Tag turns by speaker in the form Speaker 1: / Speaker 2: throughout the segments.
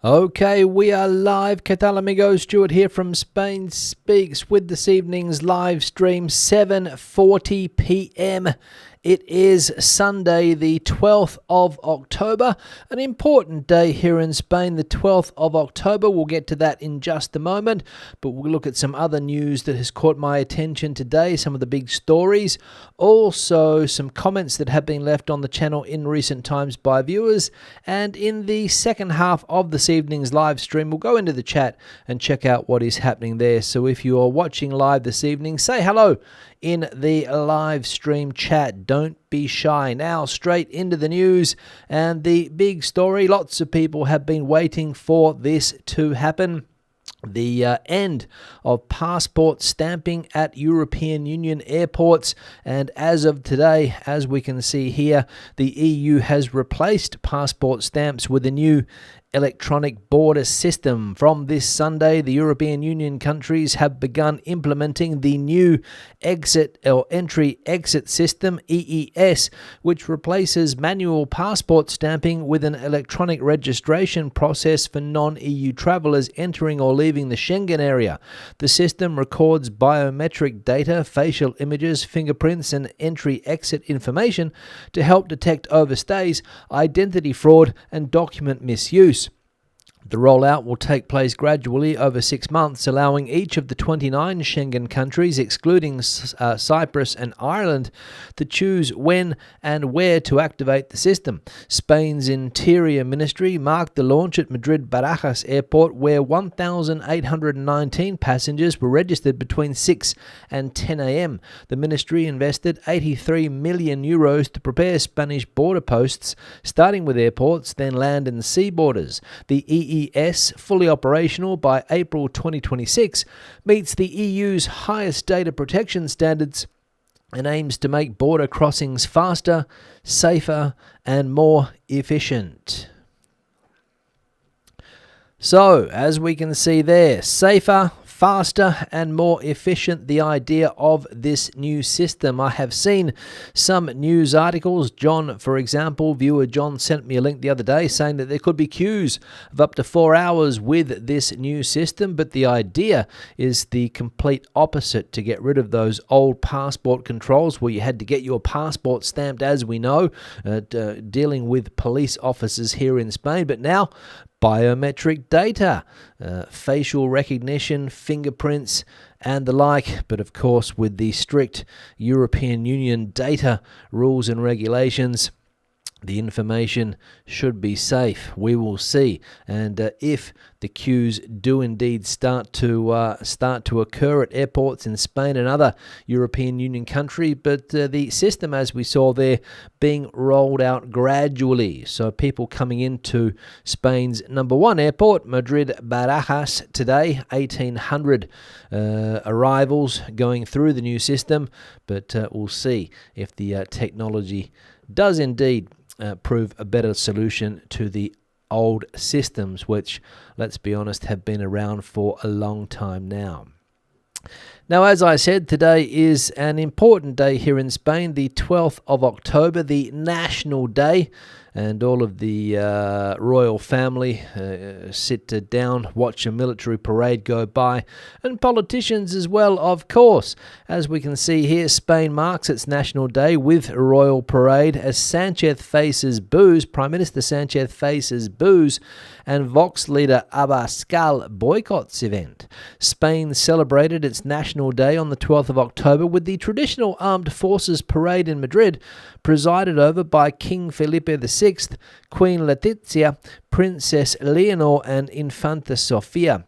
Speaker 1: Okay, we are live. ¿Qué tal, amigos? Stuart here from Spain Speaks with this evening's live stream, 7:40 p.m. It is Sunday, the 12th of October, an important day here in Spain, the 12th of October. We'll get to that in just a moment, but we'll look at some other news that has caught my attention today, some of the big stories, also some comments that have been left on the channel in recent times by viewers, and in the second half of this evening's live stream, we'll go into the chat and check out what is happening there. So if you are watching live this evening, say hello in the live stream chat. Don't be shy. Now, straight into the news and the big story. Lots of people have been waiting for this to happen. The end of passport stamping at European Union airports, and as of today, as we can see here, the EU has replaced passport stamps with a new electronic border system. From this Sunday, the European Union countries have begun implementing the new entry-exit system, EES, which replaces manual passport stamping with an electronic registration process for non-EU travelers entering or leaving the Schengen area. The system records biometric data, facial images, fingerprints, and entry-exit information to help detect overstays, identity fraud, and document misuse. The rollout will take place gradually over 6 months, allowing each of the 29 Schengen countries, excluding Cyprus and Ireland, to choose when and where to activate the system. Spain's Interior Ministry marked the launch at Madrid Barajas Airport, where 1,819 passengers were registered between 6 and 10 a.m. The ministry invested 83 million euros to prepare Spanish border posts, starting with airports, then land and sea borders. The EES, fully operational by April 2026, meets the EU's highest data protection standards and aims to make border crossings faster, safer, and more efficient. So, as we can see there, safer, faster and more efficient, the idea of this new system. I have seen some news articles. John, for example, viewer John sent me a link the other day saying that there could be queues of up to 4 hours with this new system, but the idea is the complete opposite, to get rid of those old passport controls where you had to get your passport stamped, as we know, dealing with police officers here in Spain. But now, biometric data, facial recognition, fingerprints, and the like. But of course, with the strict European Union data rules and regulations, the information should be safe. We will see, and if the queues do indeed start to occur at airports in Spain and other European Union countries, but the system, as we saw there, being rolled out gradually. So people coming into Spain's number one airport, Madrid Barajas, today, 1,800 arrivals going through the new system, but we'll see if the technology does indeed prove a better solution to the old systems, which, let's be honest, have been around for a long time now. Now, as I said, today is an important day here in Spain, the 12th of October, the National Day, and all of the royal family sit down, watch a military parade go by, and politicians as well, of course. As we can see here, Spain marks its National Day with a royal parade as Sánchez faces boos, Prime Minister Sánchez faces boos, and Vox leader Abascal boycotts event. Spain celebrated its National Day on the 12th of October with the traditional armed forces parade in Madrid, presided over by King Felipe VI, Queen Letizia, Princess Leonor, and Infanta Sofia.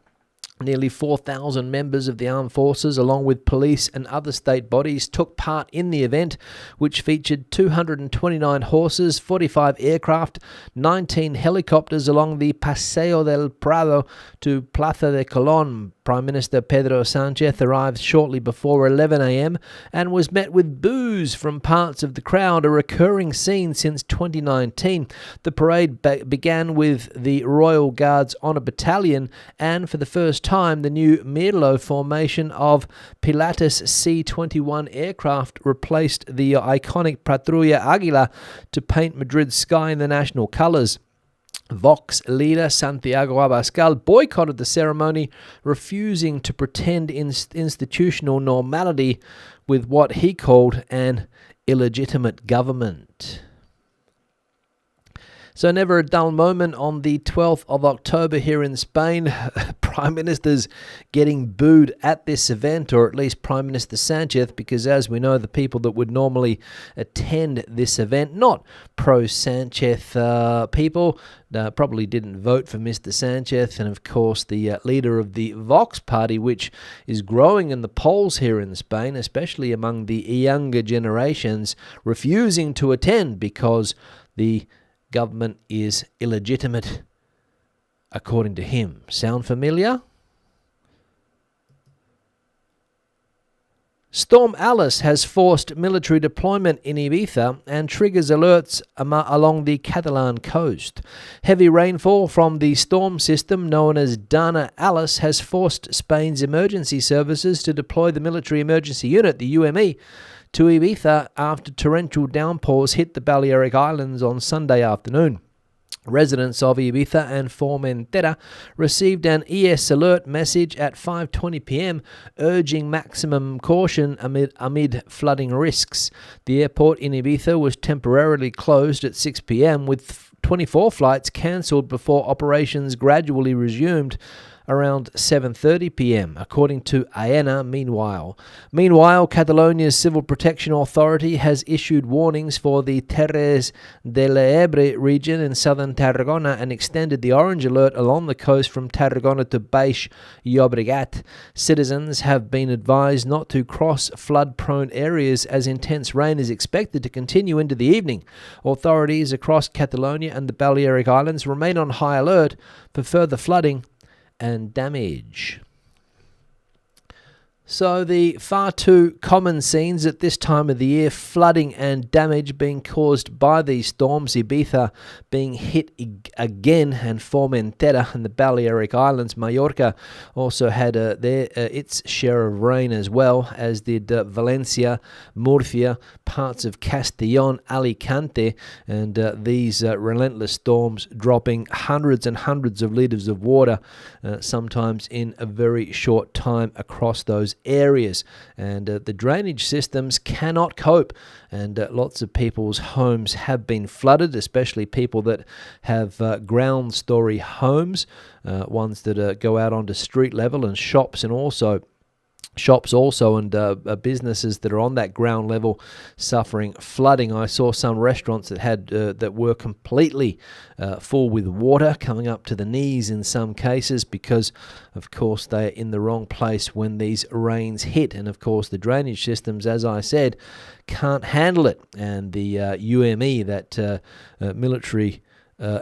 Speaker 1: Nearly 4,000 members of the armed forces, along with police and other state bodies, took part in the event, which featured 229 horses, 45 aircraft, 19 helicopters along the Paseo del Prado to Plaza de Colón. Prime Minister Pedro Sánchez arrived shortly before 11 a.m. and was met with boos from parts of the crowd, a recurring scene since 2019. The parade began with the Royal Guards Honour Battalion, and for the first time, the new Mirlo formation of Pilatus C-21 aircraft replaced the iconic Patrulla Águila to paint Madrid's sky in the national colours. Vox leader Santiago Abascal boycotted the ceremony, refusing to pretend institutional normality with what he called an illegitimate government. So never a dull moment on the 12th of October here in Spain. Prime Minister's getting booed at this event, or at least Prime Minister Sanchez, because as we know, the people that would normally attend this event, not pro-Sanchez people, probably didn't vote for Mr. Sanchez. And of course, the leader of the Vox party, which is growing in the polls here in Spain, especially among the younger generations, refusing to attend because the government is illegitimate, according to him. Sound familiar? Storm Alice has forced military deployment in Ibiza and triggers alerts along the Catalan coast. Heavy rainfall from the storm system known as Dana Alice has forced Spain's emergency services to deploy the Military Emergency Unit, the UME, to Ibiza after torrential downpours hit the Balearic Islands on Sunday afternoon. Residents of Ibiza and Formentera received an ES alert message at 5:20 p.m. urging maximum caution amid flooding risks. The airport in Ibiza was temporarily closed at 6 p.m. with 24 flights cancelled before operations gradually resumed around 7:30 p.m, according to AENA. Meanwhile, Catalonia's Civil Protection Authority has issued warnings for the Terres de l'Ebre region in southern Tarragona and extended the orange alert along the coast from Tarragona to Baix Llobregat. Citizens have been advised not to cross flood-prone areas as intense rain is expected to continue into the evening. Authorities across Catalonia and the Balearic Islands remain on high alert for further flooding and damage. So the far too common scenes at this time of the year, flooding and damage being caused by these storms, Ibiza being hit again, and Formentera and the Balearic Islands, Mallorca, also had its share of rain as well, as did Valencia, Murcia, parts of Castellón, Alicante, and these relentless storms dropping hundreds and hundreds of litres of water, sometimes in a very short time across those areas, and the drainage systems cannot cope, and lots of people's homes have been flooded, especially people that have ground story homes, ones that go out onto street level, and shops also and businesses that are on that ground level suffering flooding. I saw some restaurants that had that were completely full with water coming up to the knees in some cases, because of course they're in the wrong place when these rains hit, and of course the drainage systems, as I said, can't handle it. And the UME, that military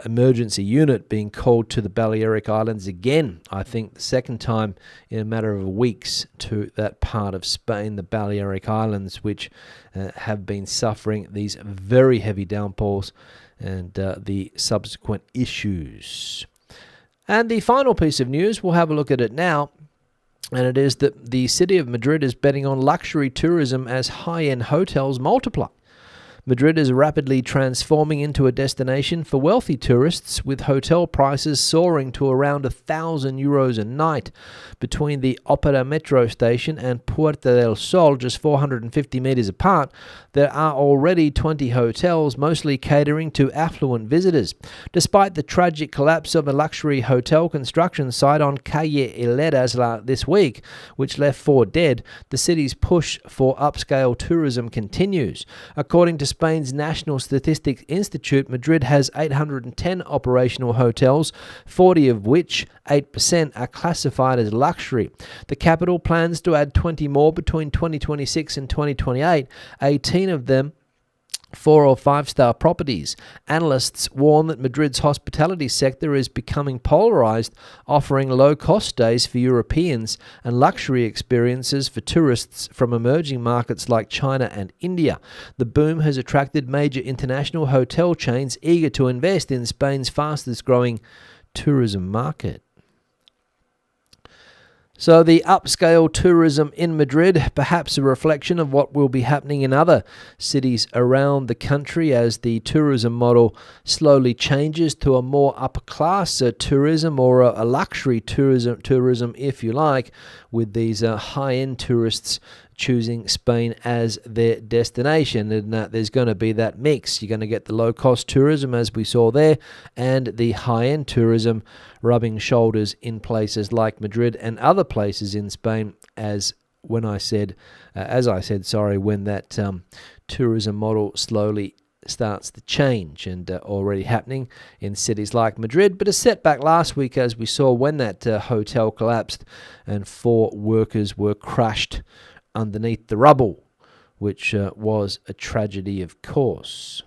Speaker 1: emergency unit, being called to the Balearic Islands again, I think the second time in a matter of weeks, to that part of Spain, the Balearic Islands, which have been suffering these very heavy downpours and the subsequent issues. And the final piece of news, we'll have a look at it now, and it is that the city of Madrid is betting on luxury tourism as high-end hotels multiply. Madrid is rapidly transforming into a destination for wealthy tourists, with hotel prices soaring to around €1,000 a night. Between the Opera metro station and Puerta del Sol, just 450 metres apart, there are already 20 hotels, mostly catering to affluent visitors. Despite the tragic collapse of a luxury hotel construction site on Calle Hileras this week, which left 4 dead, the city's push for upscale tourism continues. According to Spain's National Statistics Institute, Madrid has 810 operational hotels, 40 of which, 8%, are classified as luxury. The capital plans to add 20 more between 2026 and 2028, 18 of them 4- or 5-star properties. Analysts warn that Madrid's hospitality sector is becoming polarized, offering low-cost stays for Europeans and luxury experiences for tourists from emerging markets like China and India. The boom has attracted major international hotel chains eager to invest in Spain's fastest-growing tourism market. So the upscale tourism in Madrid, perhaps a reflection of what will be happening in other cities around the country as the tourism model slowly changes to a more upper class tourism, or a luxury tourism, if you like, with these high-end tourists choosing Spain as their destination. And there's going to be that mix. You're going to get the low-cost tourism, as we saw there, and the high-end tourism rubbing shoulders in places like Madrid and other places in Spain, as I said, when that tourism model slowly starts to change, and already happening in cities like Madrid. But a setback last week, as we saw when that hotel collapsed and 4 workers were crushed underneath the rubble, which was a tragedy, of course.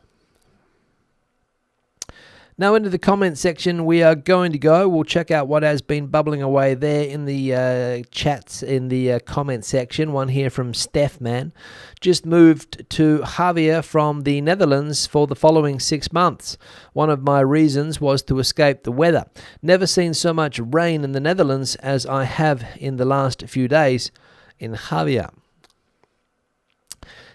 Speaker 1: Now into the comment section we are going to go. We'll check out what has been bubbling away there in the chats in the comment section. One here from Stefman. Just moved to Javier from the Netherlands for the following 6 months. One of my reasons was to escape the weather. Never seen so much rain in the Netherlands as I have in the last few days in Javier.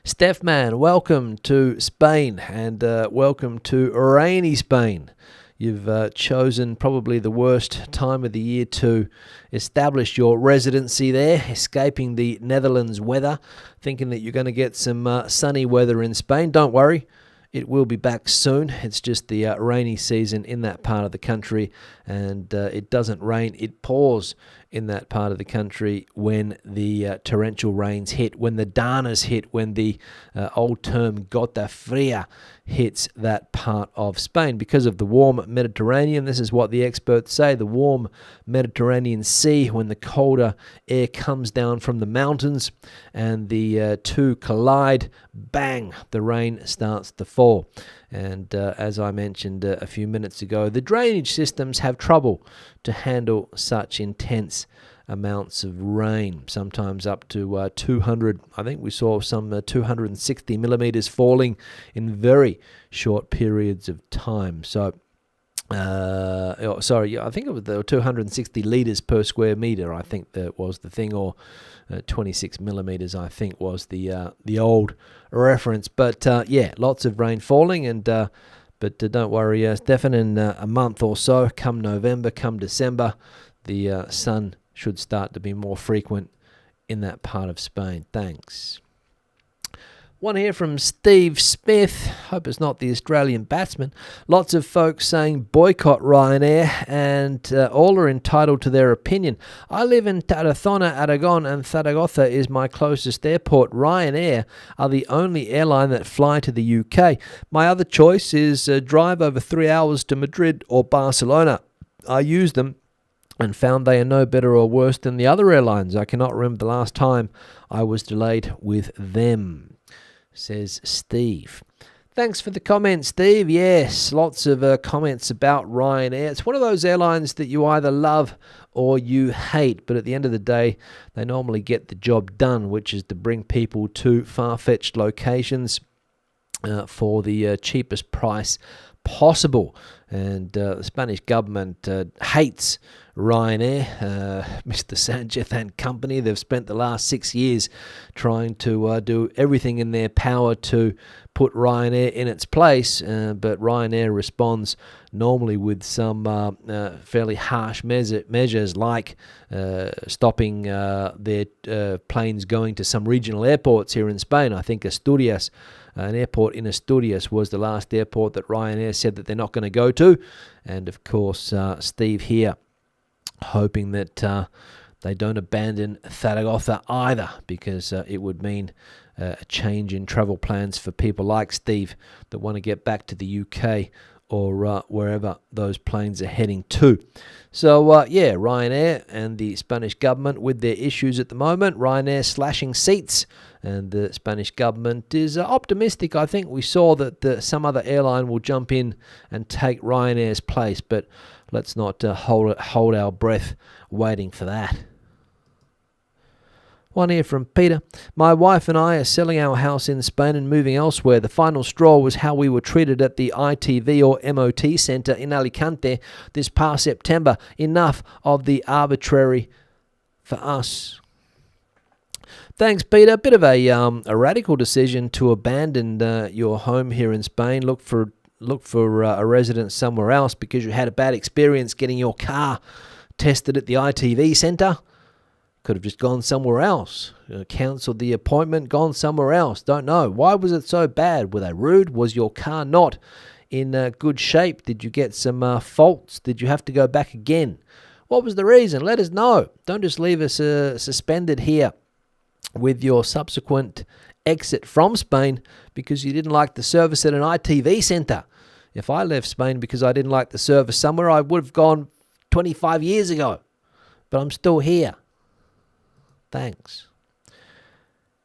Speaker 1: Stefman, welcome to Spain, and welcome to rainy Spain. You've chosen probably the worst time of the year to establish your residency there, escaping the Netherlands weather, thinking that you're going to get some sunny weather in Spain. Don't worry, it will be back soon. It's just the rainy season in that part of the country, and it doesn't rain, it pours in that part of the country when the torrential rains hit, when the danas hit, when the old term gota fria hits that part of Spain. Because of the warm Mediterranean, this is what the experts say, the warm Mediterranean Sea, when the colder air comes down from the mountains and the two collide, bang, the rain starts to fall. And as I mentioned a few minutes ago, the drainage systems have trouble to handle such intense amounts of rain, sometimes up to 200. I think we saw some 260 millimeters falling in very short periods of time. So, I think it was 260 liters per square meter. I think that was the thing, or 26 millimeters. I think was the old reference. But lots of rain falling, and but don't worry, Stefan, in a month or so, come November, come December, the sun should start to be more frequent in that part of Spain. Thanks. One here from Steve Smith. Hope it's not the Australian batsman. Lots of folks saying boycott Ryanair, and all are entitled to their opinion. I live in Tarazona, Aragon, and Zaragoza is my closest airport. Ryanair are the only airline that fly to the UK. My other choice is drive over 3 hours to Madrid or Barcelona. I use them and found they are no better or worse than the other airlines. I cannot remember the last time I was delayed with them, says Steve. Thanks for the comment, Steve. Yes, lots of comments about Ryanair. It's one of those airlines that you either love or you hate, but at the end of the day, they normally get the job done, which is to bring people to far-fetched locations for the cheapest price possible. And the Spanish government hates Ryanair, Mr. Sanchez and company. They've spent the last 6 years trying to do everything in their power to put Ryanair in its place, but Ryanair responds normally with some fairly harsh measures, like stopping their planes going to some regional airports here in Spain. I think Asturias, an airport in Asturias, was the last airport that Ryanair said that they're not going to go to. And of course, Steve here hoping that they don't abandon Zaragoza either, because it would mean a change in travel plans for people like Steve that want to get back to the UK or wherever those planes are heading to. So, Ryanair and the Spanish government with their issues at the moment. Ryanair slashing seats, and the Spanish government is optimistic. I think we saw that some other airline will jump in and take Ryanair's place, but let's not hold our breath waiting for that. One here from Peter. My wife and I are selling our house in Spain and moving elsewhere. The final straw was how we were treated at the ITV or MOT centre in Alicante this past September. Enough of the arbitrary for us. Thanks, Peter. Bit of a radical decision to abandon your home here in Spain. Look for a residence somewhere else because you had a bad experience getting your car tested at the ITV centre. Could have just gone somewhere else. Cancelled the appointment, gone somewhere else. Don't know. Why was it so bad? Were they rude? Was your car not in good shape? Did you get some faults? Did you have to go back again? What was the reason? Let us know. Don't just leave us suspended here with your subsequent exit from Spain because you didn't like the service at an ITV centre. If I left Spain because I didn't like the service somewhere, I would have gone 25 years ago. But I'm still here. Thanks.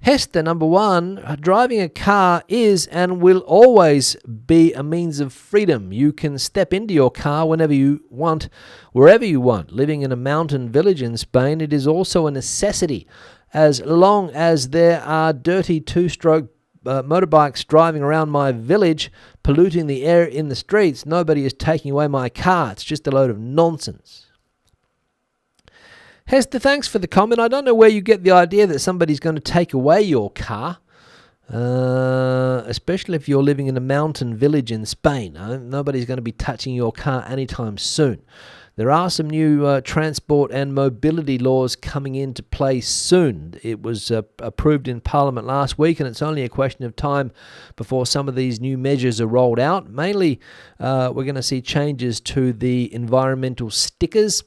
Speaker 1: Hester, number 1, driving a car is and will always be a means of freedom. You can step into your car whenever you want, wherever you want. Living in a mountain village in Spain, it is also a necessity. As long as there are dirty 2-stroke motorbikes driving around my village, polluting the air in the streets, nobody is taking away my car. It's just a load of nonsense. Hester, thanks for the comment. I don't know where you get the idea that somebody's going to take away your car, especially if you're living in a mountain village in Spain. Nobody's going to be touching your car anytime soon. There are some new transport and mobility laws coming into play soon. It was approved in Parliament last week, and it's only a question of time before some of these new measures are rolled out. Mainly, we're going to see changes to the environmental stickers.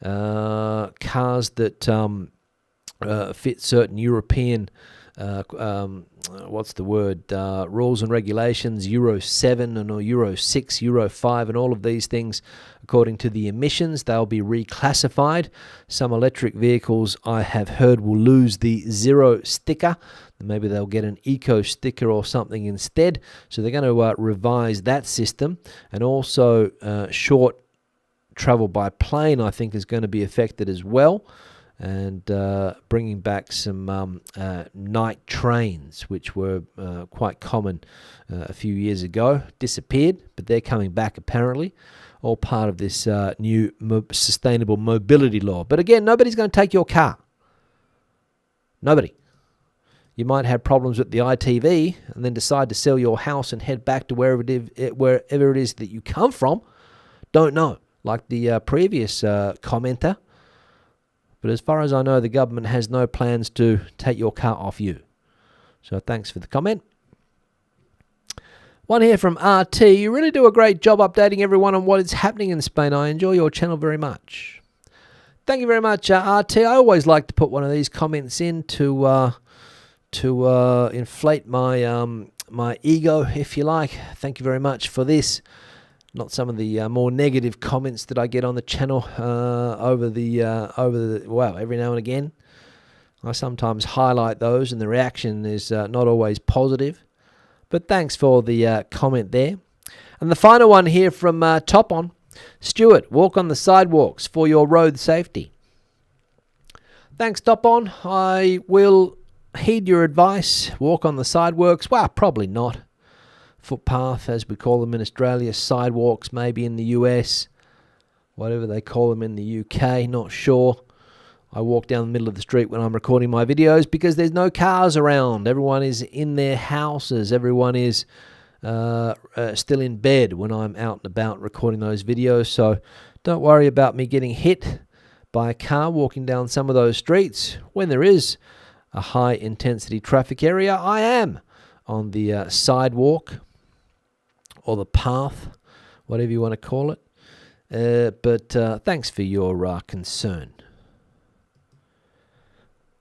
Speaker 1: Cars that fit certain European rules and regulations, Euro 7 and or Euro 6, Euro 5, and all of these things, according to the emissions, they'll be reclassified. Some electric vehicles, I have heard, will lose the zero sticker. Maybe they'll get an eco sticker or something instead. So they're going to revise that system. And also short travel by plane, I think, is going to be affected as well. And bringing back some night trains, which were quite common a few years ago, disappeared, but they're coming back apparently, all part of this new sustainable mobility law. But again, nobody's going to take your car. Nobody. You might have problems with the ITV and then decide to sell your house and head back to wherever it is that you come from. Don't know. Like the previous commenter. But as far as I know, the government has no plans to take your car off you. So thanks for the comment. One here from RT. You really do a great job updating everyone on what is happening in Spain. I enjoy your channel very much. Thank you very much, RT. I always like to put one of these comments in to inflate my ego, if you like. Thank you very much for this. Not some of the more negative comments that I get on the channel every now and again. I sometimes highlight those, and the reaction is not always positive. But thanks for the comment there. And the final one here from Top On. Stuart, walk on the sidewalks for your road safety. Thanks, Top On. I will heed your advice. Walk on the sidewalks. Well, probably not. Footpath, as we call them in Australia, sidewalks maybe in the US, whatever they call them in the UK, not sure. I walk down the middle of the street when I'm recording my videos because there's no cars around. Everyone is in their houses. Everyone is still in bed when I'm out and about recording those videos. So don't worry about me getting hit by a car walking down some of those streets. When there is a high intensity traffic area, I am on the sidewalk or the path, whatever you want to call it. But thanks for your concern.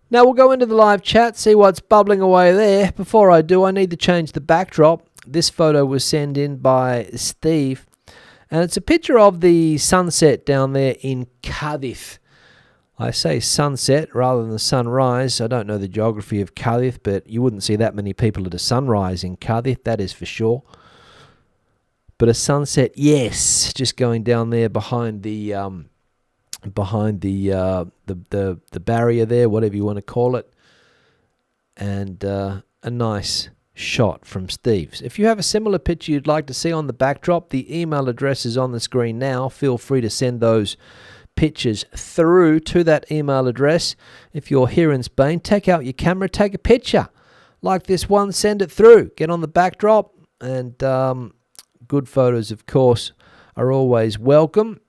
Speaker 1: Now we'll go into the live chat, see what's bubbling away there. Before I do, I need to change the backdrop. This photo was sent in by Steve, and it's a picture of the sunset down there in Cádiz. I say sunset rather than the sunrise. I don't know the geography of Cádiz, but you wouldn't see that many people at a sunrise in Cádiz, that is for sure. But a sunset, yes, just going down there behind the barrier there, whatever you want to call it, and a nice shot from Steve's. If you have a similar picture you'd like to see on the backdrop, the email address is on the screen now. Feel free to send those pictures through to that email address. If you're here in Spain, take out your camera, take a picture like this one, send it through, get on the backdrop, and good photos, of course, are always welcome.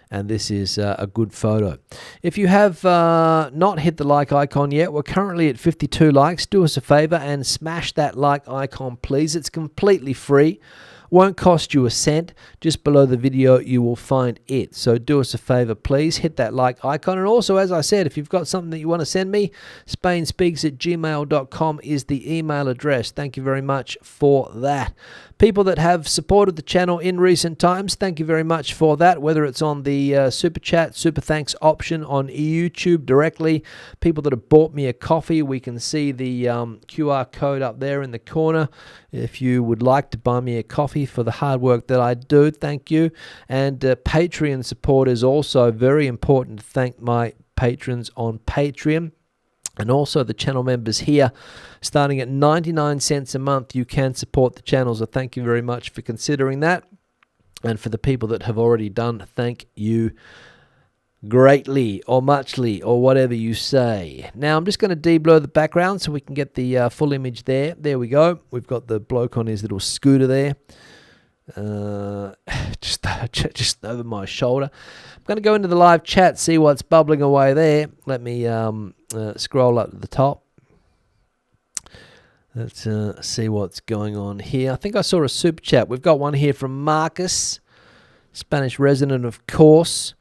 Speaker 1: And this is a good photo. If you have not hit the like icon yet, we're currently at 52 likes. Do us a favor and smash that like icon, please. It's completely free. Won't cost you a cent. Just below the video, you will find it. So do us a favor, please. Hit that like icon. And also, as I said, if you've got something that you want to send me, spainspeaks@gmail.com is the email address. Thank you very much for that. People that have supported the channel in recent times, thank you very much for that, whether it's on the Super Chat, Super Thanks option on YouTube directly. People that have bought me a coffee, we can see the QR code up there in the corner. If you would like to buy me a coffee for the hard work that I do, thank you. And Patreon support is also very important to thank my patrons on Patreon. And also the channel members here, starting at 99 cents a month, you can support the channel. So thank you very much for considering that. And for the people that have already done, thank you greatly or muchly or whatever you say. Now I'm just going to de-blur the background so we can get the full image there. There we go. We've got the bloke on his little scooter there. Just over my shoulder. I'm going to go into the live chat, see what's bubbling away there. Let me scroll up to the top. Let's see what's going on here. I think I saw a super chat. We've got one here from Marcus, Spanish resident, of course.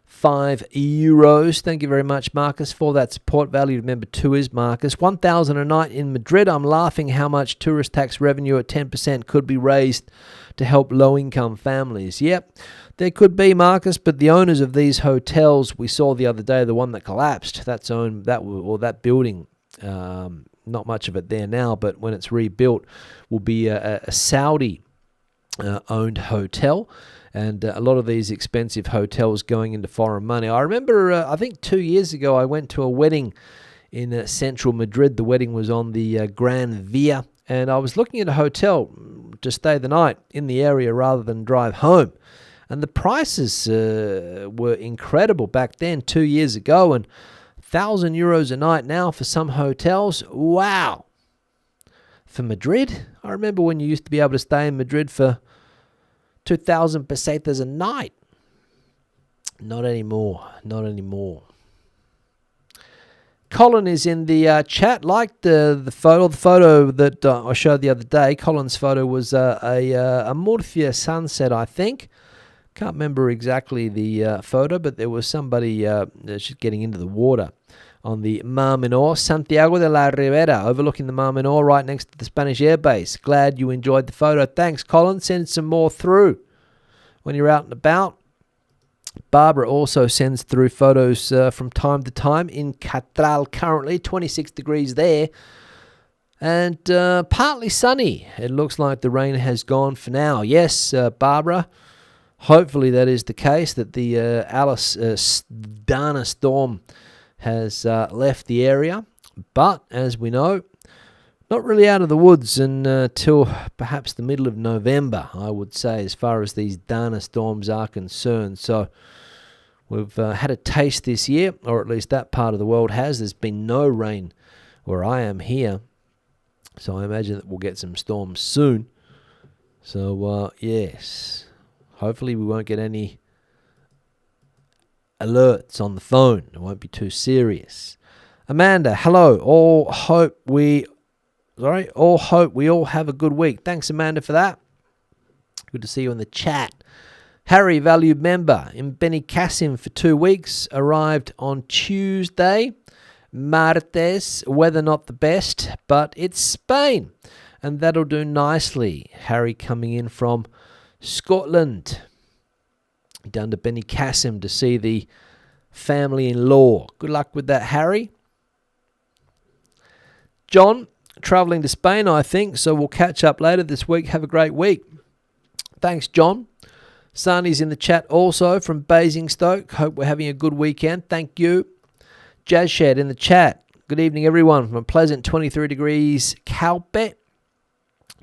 Speaker 1: €5. Thank you very much, Marcus, for that support. Value member 2 is Marcus. 1,000 a night in Madrid. I'm laughing how much tourist tax revenue at 10% could be raised to help low-income families. Yep, there could be, Marcus, but the owners of these hotels we saw the other day, the one that collapsed, that building, not much of it there now, but when it's rebuilt, will be a Saudi-owned hotel. And a lot of these expensive hotels going into foreign money. I remember, I think 2 years ago, I went to a wedding in central Madrid. The wedding was on the Gran Via. And I was looking at a hotel to stay the night in the area rather than drive home. And the prices were incredible back then, 2 years ago. And €1,000 a night now for some hotels. Wow. For Madrid? I remember when you used to be able to stay in Madrid for 2,000 pesetas a night. Not anymore. Not anymore. Colin is in the chat. Liked the photo. The photo that I showed the other day. Colin's photo was a Murcia sunset, I think. Can't remember exactly the photo, but there was somebody just getting into the water on the Mar Menor, Santiago de la Ribera, overlooking the Mar Menor right next to the Spanish Air Base. Glad you enjoyed the photo. Thanks, Colin. Send some more through when you're out and about. Barbara also sends through photos from time to time in Catral currently, 26 degrees there. And partly sunny. It looks like the rain has gone for now. Yes, Barbara, hopefully that is the case, that the Alice Dana storm has left the area. But, as we know, not really out of the woods until perhaps the middle of November, I would say, as far as these Dana storms are concerned. So we've had a taste this year, or at least that part of the world has. There's been no rain where I am here. So I imagine that we'll get some storms soon. So, yes, hopefully we won't get any alerts on the phone. It won't be too serious. Amanda, hello. All hope we all have a good week. Thanks, Amanda, for that. Good to see you in the chat. Harry, valued member in Benicassim for 2 weeks. Arrived on Tuesday. Martes, weather not the best, but it's Spain. And that'll do nicely. Harry coming in from Scotland. Down to Benicassim to see the family-in-law. Good luck with that, Harry. John, travelling to Spain, I think, so we'll catch up later this week. Have a great week. Thanks, John. Sani's in the chat also from Basingstoke. Hope we're having a good weekend. Thank you. Jazz Shed in the chat. Good evening, everyone, from a pleasant 23 degrees Calpe.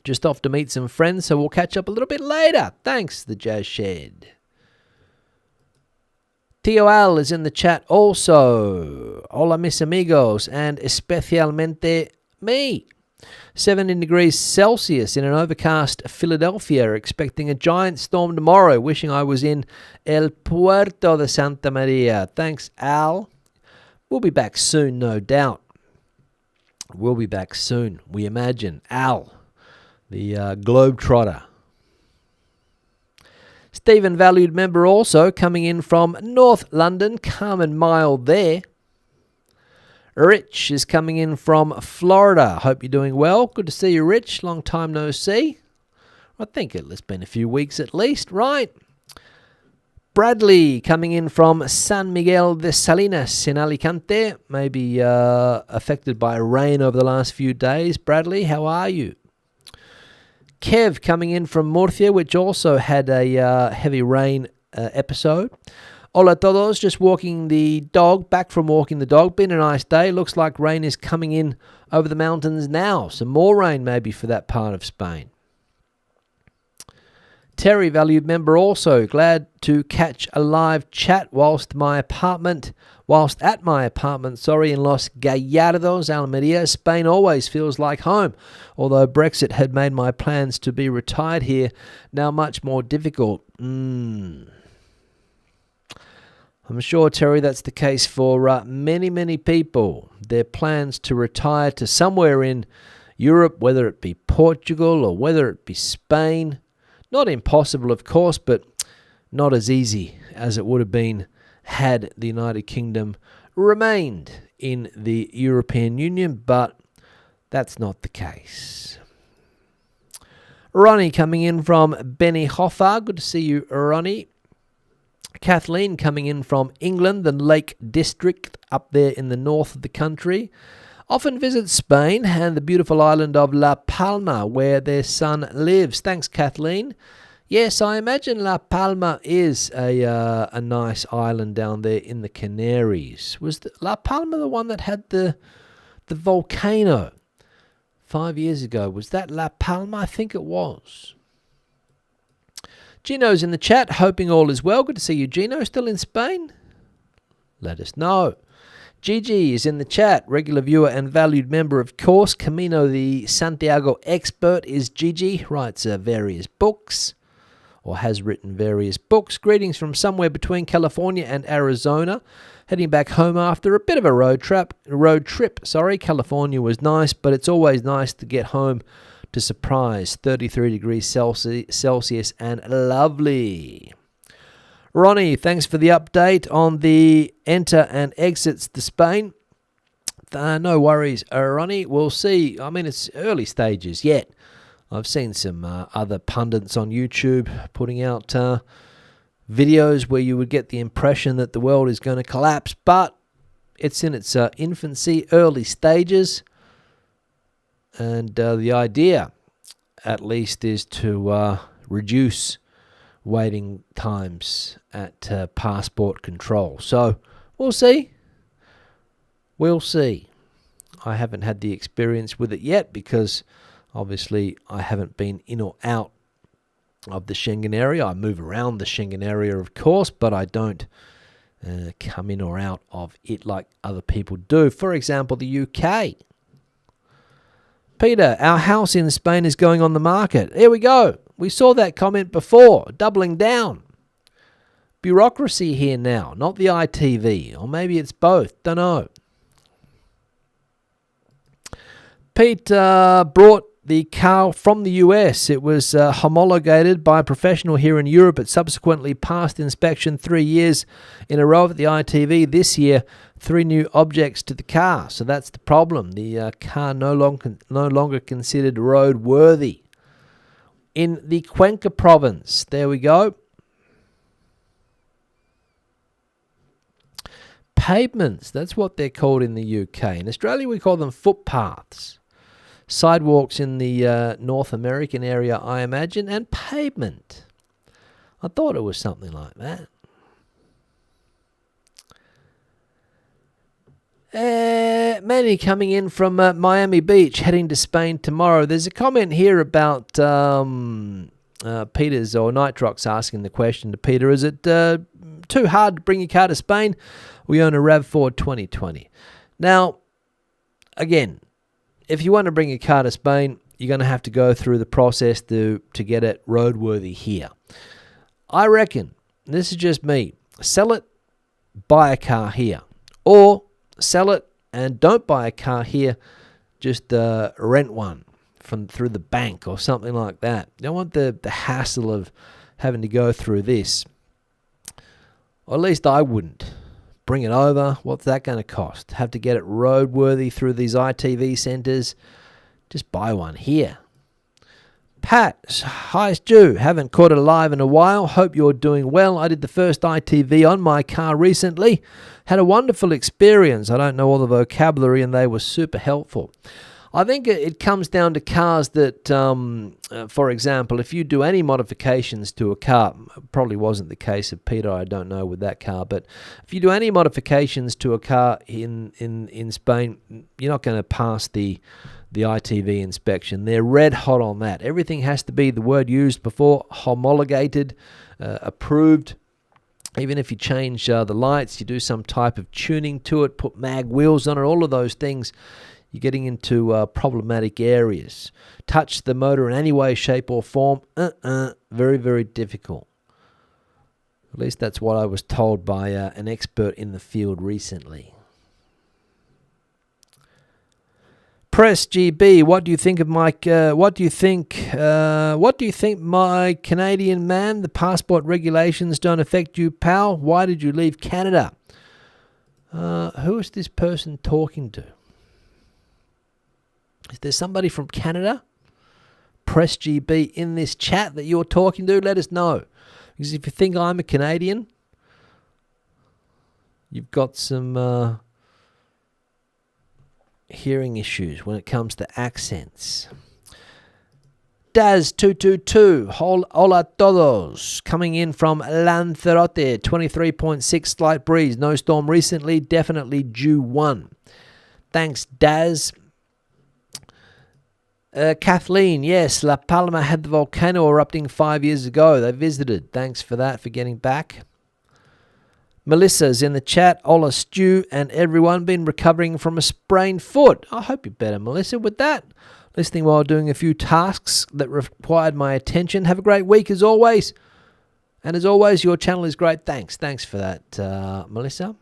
Speaker 1: Just off to meet some friends, so we'll catch up a little bit later. Thanks, the Jazz Shed. Tio Al is in the chat also. Hola mis amigos, and especialmente me. 17 degrees Celsius in an overcast Philadelphia, expecting a giant storm tomorrow, wishing I was in El Puerto de Santa Maria. Thanks, Al. We'll be back soon, no doubt. We'll be back soon, we imagine. Al, the Globetrotter. Stephen, valued member also, coming in from North London, calm and mild there. Rich is coming in from Florida. Hope you're doing well. Good to see you, Rich. Long time no see. I think it's been a few weeks at least, right? Bradley coming in from San Miguel de Salinas in Alicante. Maybe affected by rain over the last few days. Bradley, how are you? Kev coming in from Murcia, which also had a heavy rain episode. Hola todos, just walking the dog, back from walking the dog. Been a nice day. Looks like rain is coming in over the mountains now. Some more rain maybe for that part of Spain. Terry, valued member also, glad to catch a live chat whilst at my apartment, in Los Gallardos, Almeria. Spain always feels like home, although Brexit had made my plans to be retired here now much more difficult. I'm sure, Terry, that's the case for many, many people. Their plans to retire to somewhere in Europe, whether it be Portugal or whether it be Spain. Not impossible, of course, but not as easy as it would have been had the United Kingdom remained in the European Union, but that's not the case. Ronnie coming in from Benihoffa. Good to see you, Ronnie. Kathleen coming in from England, the Lake District up there in the north of the country. Often visits Spain and the beautiful island of La Palma where their son lives. Thanks, Kathleen. Yes, I imagine La Palma is a nice island down there in the Canaries. Was La Palma the one that had the volcano 5 years ago? Was that La Palma? I think it was. Gino's in the chat, hoping all is well. Good to see you, Gino. Still in Spain? Let us know. Gigi is in the chat, regular viewer and valued member, of course. Camino the Santiago expert is Gigi, writes various books, or has written various books. Greetings from somewhere between California and Arizona. Heading back home after a bit of a road trip. California was nice, but it's always nice to get home to surprise 33 degrees Celsius and lovely. Ronnie, thanks for the update on the enter and exits to Spain. No worries, Ronnie. We'll see. I mean, it's early stages yet. I've seen some other pundits on YouTube putting out videos where you would get the impression that the world is going to collapse, but it's in its infancy, early stages. And the idea, at least, is to reduce waiting times at passport control. So we'll see. We'll see. I haven't had the experience with it yet because obviously I haven't been in or out of the Schengen area. I move around the Schengen area, of course, but I don't come in or out of it like other people do. For example, the UK. Peter, our house in Spain is going on the market. Here we go. We saw that comment before. Doubling down. Bureaucracy here now, not the ITV. Or maybe it's both. Don't know. Pete brought the car from the US. It was homologated by a professional here in Europe. It subsequently passed inspection 3 years in a row at the ITV. This year, 3 new objects to the car. So that's the problem. The car no longer considered roadworthy. In the Cuenca province, there we go. Pavements, that's what they're called in the UK. In Australia, we call them footpaths. Sidewalks in the North American area, I imagine, and pavement. I thought it was something like that. Manny coming in from Miami Beach, heading to Spain tomorrow. There's a comment here about Peter's or Nitrox asking the question to Peter. Is it too hard to bring your car to Spain, we own a RAV4 2020. Now, again, if you want to bring your car to Spain, you're going to have to go through the process to get it roadworthy here. I reckon, this is just me, sell it, buy a car here. Or sell it and don't buy a car here, just rent one through the bank or something like that. You don't want the hassle of having to go through this. Or at least I wouldn't. Bring it over. What's that going to cost? Have to get it roadworthy through these ITV centres. Just buy one here. Pat, hi Stu. Haven't caught it live in a while. Hope you're doing well. I did the first ITV on my car recently. Had a wonderful experience. I don't know all the vocabulary and they were super helpful. I think it comes down to cars that, for example, if you do any modifications to a car, probably wasn't the case of Peter, I don't know, with that car, but if you do any modifications to a car in Spain, you're not going to pass the ITV inspection. They're red hot on that. Everything has to be, the word used before, homologated, approved. Even if you change the lights, you do some type of tuning to it, put mag wheels on it, all of those things, you're getting into problematic areas. Touch the motor in any way, shape or form, very, very difficult. At least that's what I was told by an expert in the field recently. Press GB, what do you think of my what do you think my Canadian man? The passport regulations don't affect you, pal. Why did you leave Canada? Who is this person talking to? Is there somebody from Canada? Press GB in this chat that you're talking to, let us know. Because if you think I'm a Canadian, you've got some hearing issues when it comes to accents. Daz222, hola todos, coming in from Lanzarote, 23.6, slight breeze, no storm recently, definitely due one. Thanks, Daz. Kathleen, yes, La Palma had the volcano erupting 5 years ago. They visited. Thanks for that, for getting back. Melissa's in the chat. Hola, Stu and everyone. Been recovering from a sprained foot. I hope you're better, Melissa, with that. Listening while doing a few tasks that required my attention. Have a great week as always. And as always, your channel is great. Thanks. Thanks for that, Melissa.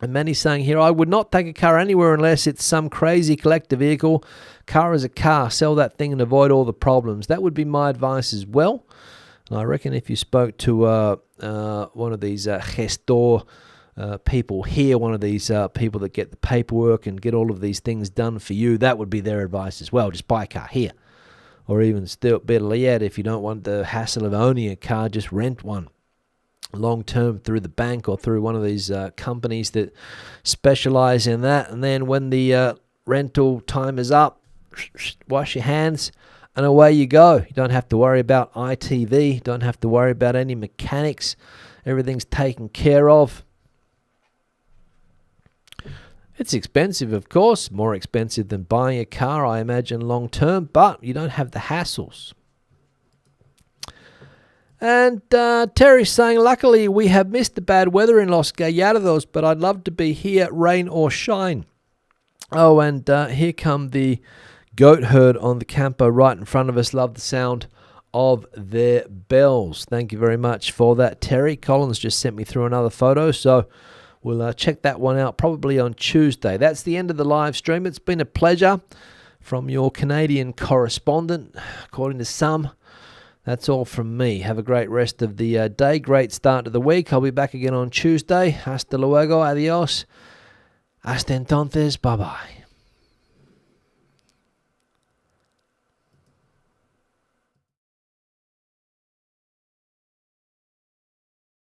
Speaker 1: And Manny's saying here, I would not take a car anywhere unless it's some crazy collector vehicle. Car is a car. Sell that thing and avoid all the problems. That would be my advice as well. And I reckon if you spoke to one of these gestor people here, one of these people that get the paperwork and get all of these things done for you, that would be their advice as well. Just buy a car here. Or even still better yet, if you don't want the hassle of owning a car, just rent one. Long term through the bank or through one of these companies that specialize in that. And then when the rental time is up, wash your hands and away you go. You don't have to worry about ITV. Don't have to worry about any mechanics. Everything's taken care of. It's expensive, of course. More expensive than buying a car, I imagine, long term. But you don't have the hassles. And Terry's saying, luckily we have missed the bad weather in Los Gallardos, but I'd love to be here, rain or shine. Oh, and here come the goat herd on the campo right in front of us. Love the sound of their bells. Thank you very much for that, Terry. Collins just sent me through another photo, so we'll check that one out probably on Tuesday. That's the end of the live stream. It's been a pleasure from your Canadian correspondent, according to some. That's all from me. Have a great rest of the day. Great start to the week. I'll be back again on Tuesday. Hasta luego. Adios. Hasta entonces. Bye-bye.